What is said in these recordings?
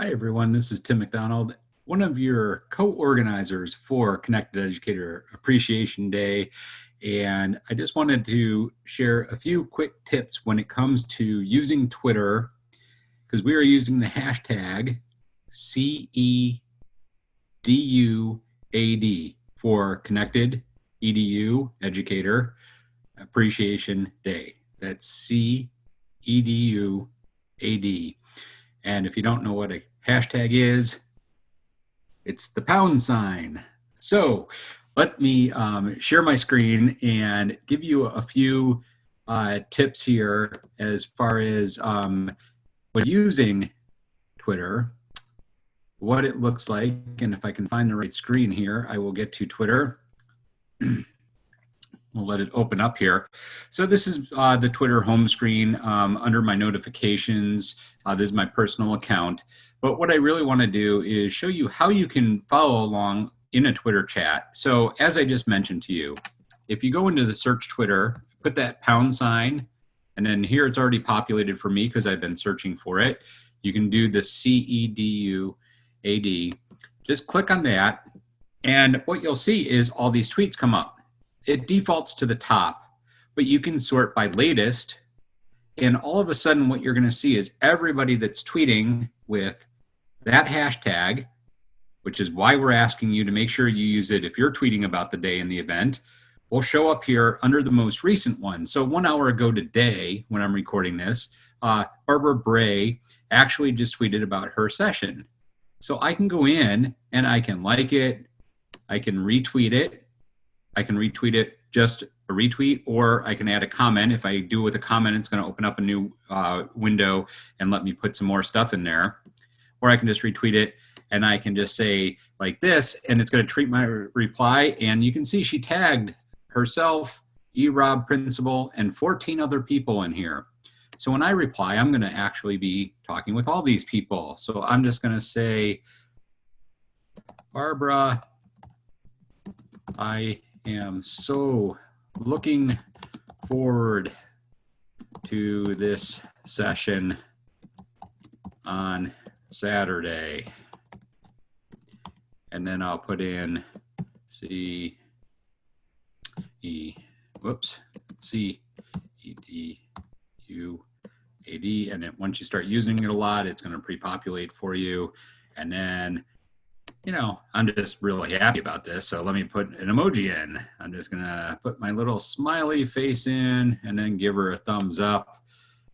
Hi, everyone. This is Tim McDonald, one of your co-organizers for Connected Educator Appreciation Day. And I just wanted to share a few quick tips when it comes to using Twitter, because we are using the hashtag CEDUAD for Connected Educator Appreciation Day. That's CEDUAD. And if you don't know what a hashtag is, it's the pound sign. So let me share my screen and give you a few tips here as far as when using Twitter, what it looks like. And if I can find the right screen here, I will get to Twitter. We'll let it open up here. So this is the Twitter home screen under my notifications. This is my personal account. But what I really want to do is show you how you can follow along in a Twitter chat. So as I just mentioned to you, if you go into the search Twitter, put that pound sign, and then here it's already populated for me because I've been searching for it. You can do the CEDUAD. Just click on that, and what you'll see is all these tweets come up. It defaults to the top, but you can sort by latest, and all of a sudden what you're going to see is everybody that's tweeting with that hashtag, which is why we're asking you to make sure you use it if you're tweeting about the day and the event, will show up here under the most recent one. So 1 hour ago today, when I'm recording this, Barbara Bray actually just tweeted about her session. So I can go in and I can like it, I can retweet it, I can retweet it, just a retweet, or I can add a comment. If I do with a comment, it's going to open up a new window and let me put some more stuff in there. Or I can just retweet it, and I can just say like this, and it's going to treat my reply. And you can see she tagged herself, eRob Principal, and 14 other people in here. So when I reply, I'm going to actually be talking with all these people. So I'm just going to say, Barbara, I am so looking forward to this session on Saturday. And then I'll put in CEDUAD, and then once you start using it a lot, it's going to pre-populate for you. And then, you know, I'm just really happy about this. So let me put an emoji in. I'm just going to put my little smiley face in and then give her a thumbs up.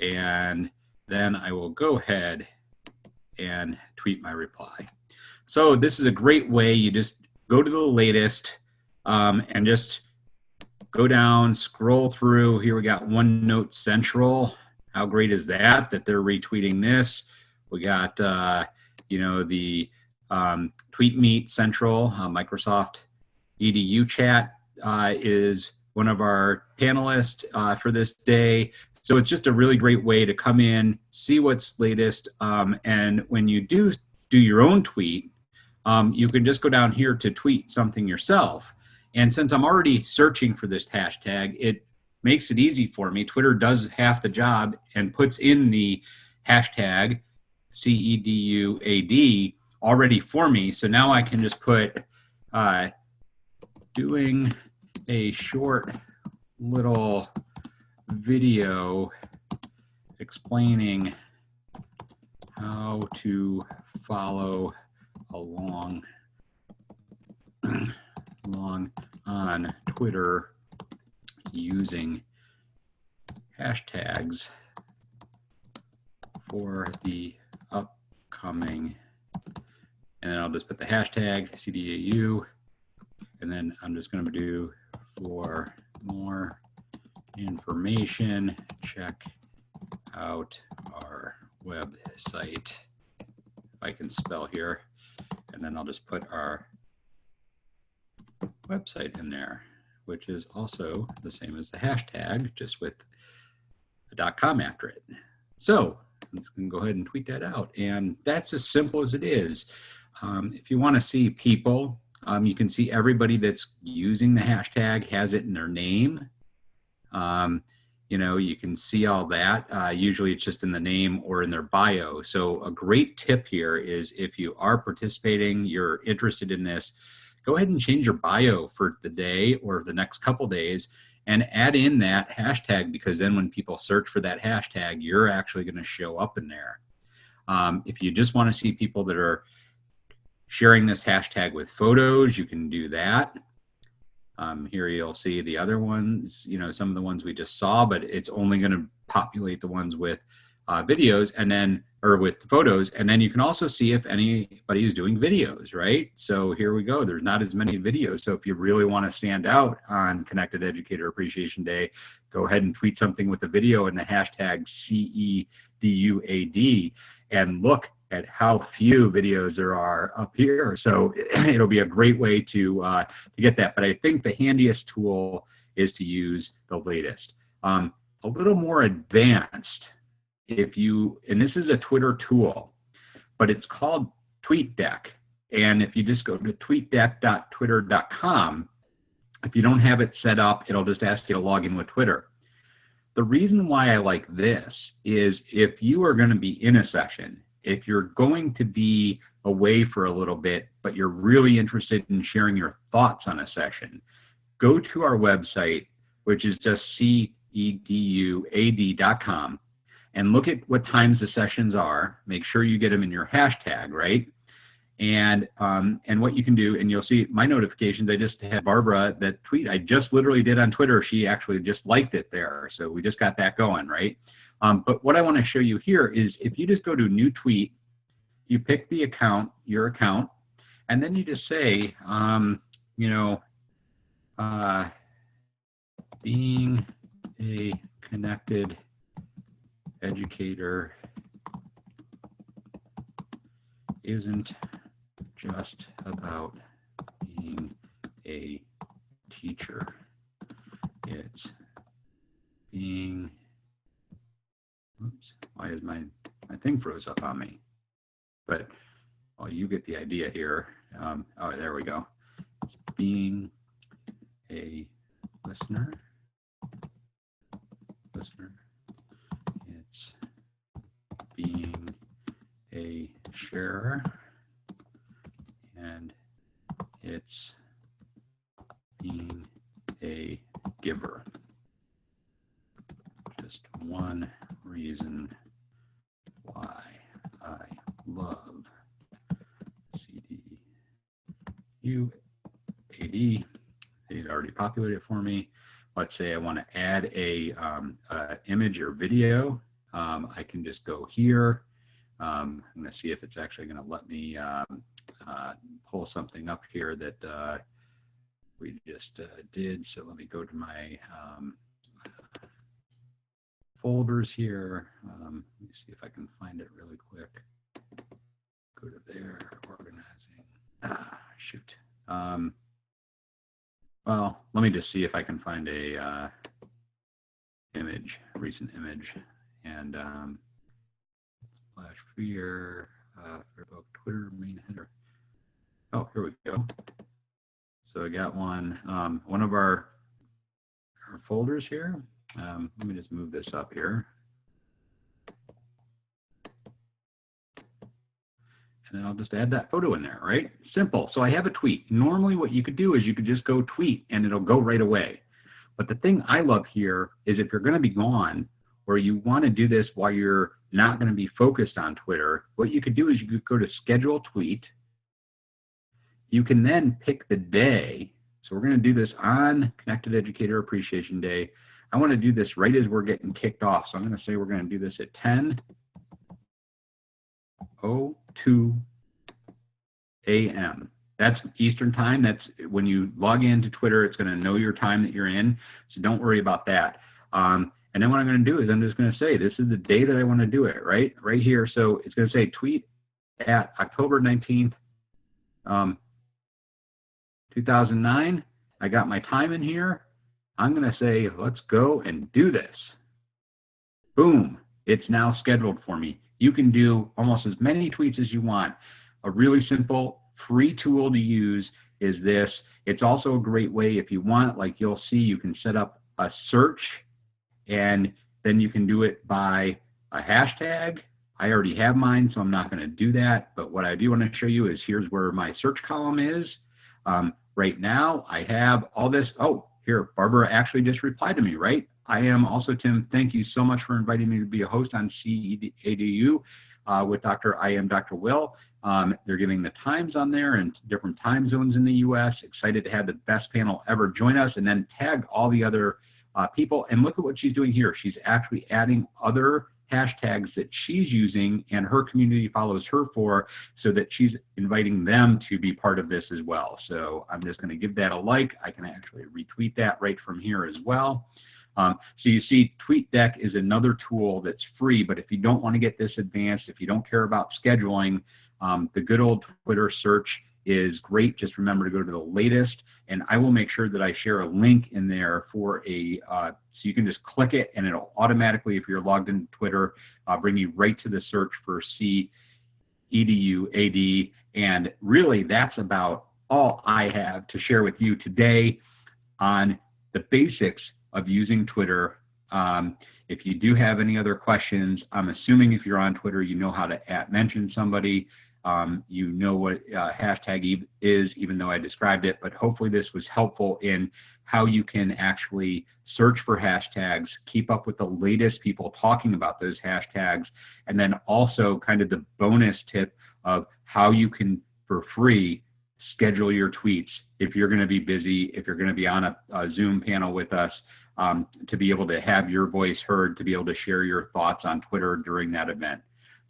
And then I will go ahead and tweet my reply. So this is a great way. You just go to the latest and just go down, scroll through. Here we got OneNote Central. How great is that they're retweeting this? We got, you know, the TweetMeet Central, Microsoft EDU chat is one of our panelists for this day. So it's just a really great way to come in, see what's latest, and when you do your own tweet, you can just go down here to tweet something yourself. And since I'm already searching for this hashtag, it makes it easy for me. Twitter does half the job and puts in the hashtag CEDUAD already for me. So now I can just put doing a short little video explaining how to follow along on Twitter using hashtags for the upcoming. And then I'll just put the hashtag CDAU, and then I'm just going to do for more information, check out our website. If I can spell here, and then I'll just put our website in there, which is also the same as the hashtag, just with a .com after it. So I'm just going to go ahead and tweet that out, and that's as simple as it is. If you want to see people, you can see everybody that's using the hashtag has it in their name. You You know, you can see all that. Usually it's just in the name or in their bio. So a great tip here is if you are participating, you're interested in this, go ahead and change your bio for the day or the next couple days and add in that hashtag, because then when people search for that hashtag, you're actually going to show up in there. If you just want to see people that are sharing this hashtag with photos, you can do that. Here you'll see the other ones, you know, some of the ones we just saw, but it's only going to populate the ones with videos, and then, or with photos. And then you can also see if anybody is doing videos, right? So here we go. There's not as many videos. So if you really want to stand out on Connected Educator Appreciation Day, go ahead and tweet something with a video and the hashtag CEduAD, and look at how few videos there are up here. So it'll be a great way to get that. But I think the handiest tool is to use the latest. A little more advanced, if you, and this is a Twitter tool, but it's called TweetDeck. And if you just go to tweetdeck.twitter.com, if you don't have it set up, it'll just ask you to log in with Twitter. The reason why I like this is if you are going to be in a session, if you're going to be away for a little bit, but you're really interested in sharing your thoughts on a session, go to our website, which is just CEduAD.com, and look at what times the sessions are. Make sure you get them in your hashtag, right? And what you can do, and you'll see my notifications. I just had Barbara, that tweet I just literally did on Twitter, she actually just liked it there. So we just got that going, right? But what I want to show you here is if you just go to new tweet, you pick the account, your account, and then you just say, you know, being a connected educator isn't just about being a teacher. It's being, oops, why is my thing froze up on me? But, oh, you get the idea here. Oh, there we go. It's being a listener. It's being a sharer. And it's being a giver. Just one reason why I love CEduAD. It already populated it for me. Let's say I want to add a image or video. I can just go here. I'm going to see if it's actually going to let me pull something up here that we just did. So let me go to my folders here. Let me see if I can find it really quick. Go to there, organizing. Shoot. Well, let me just see if I can find a image, recent image, and flash here, about Twitter main header. Oh, here we go. So I got one of our folders here. Let me just move this up here. And then I'll just add that photo in there, right? Simple. So I have a tweet. Normally what you could do is you could just go tweet and it'll go right away. But the thing I love here is if you're going to be gone or you want to do this while you're not going to be focused on Twitter, what you could do is you could go to schedule tweet. You can then pick the day. So we're going to do this on Connected Educator Appreciation Day. I want to do this right as we're getting kicked off. So I'm going to say we're going to do this at 10:02 a.m. That's Eastern time. That's when you log into Twitter, it's going to know your time that you're in. So don't worry about that. And then what I'm going to do is I'm just going to say, this is the day that I want to do it, right? Right here. So it's going to say tweet at October 19th, 2009. I got my time in here. I'm going to say, let's go and do this. Boom. It's now scheduled for me. You can do almost as many tweets as you want. A really simple free tool to use is this. It's also a great way if you want, like you'll see, you can set up a search and then you can do it by a hashtag. I already have mine, so I'm not going to do that. But what I do want to show you is here's where my search column is. Right now, I have all this. Oh, here, Barbara actually just replied to me, right? I am also, Tim, thank you so much for inviting me to be a host on CEDU with I am Dr. Will. They're giving the times on there and different time zones in the U.S. Excited to have the best panel ever join us, and then tag all the other people. And look at what she's doing here. She's actually adding other hashtags that she's using and her community follows her for, so that she's inviting them to be part of this as well. So I'm just going to give that a like. I can actually retweet that right from here as well. So you see TweetDeck is another tool that's free, but if you don't want to get this advanced, if you don't care about scheduling, the good old Twitter search is great. Just remember to go to the latest, and I will make sure that I share a link in there for a, so you can just click it and it'll automatically, if you're logged into Twitter, bring you right to the search for CEduAD. And really that's about all I have to share with you today on the basics of using Twitter. If you do have any other questions, I'm assuming if you're on Twitter, you know how to mention somebody. You know what hashtag is, even though I described it, but hopefully this was helpful in how you can actually search for hashtags, keep up with the latest people talking about those hashtags, and then also kind of the bonus tip of how you can, for free, schedule your tweets if you're going to be busy, if you're going to be on a Zoom panel with us, to be able to have your voice heard, to be able to share your thoughts on Twitter during that event.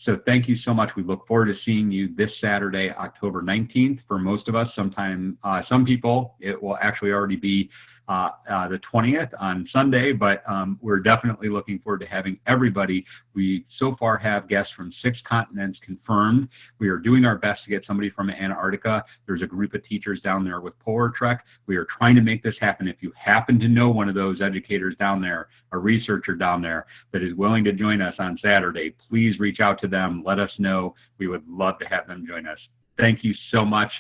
So thank you so much. We look forward to seeing you this Saturday, October 19th. For most of us, some people, it will actually already be the 20th on Sunday, but we're definitely looking forward to having everybody. We so far have guests from 6 continents confirmed. We are doing our best to get somebody from Antarctica. There's a group of teachers down there with Polar Trek. We are trying to make this happen. If you happen to know one of those educators down there, a researcher down there that is willing to join us on Saturday, please reach out to them. Let us know. We would love to have them join us. Thank you so much.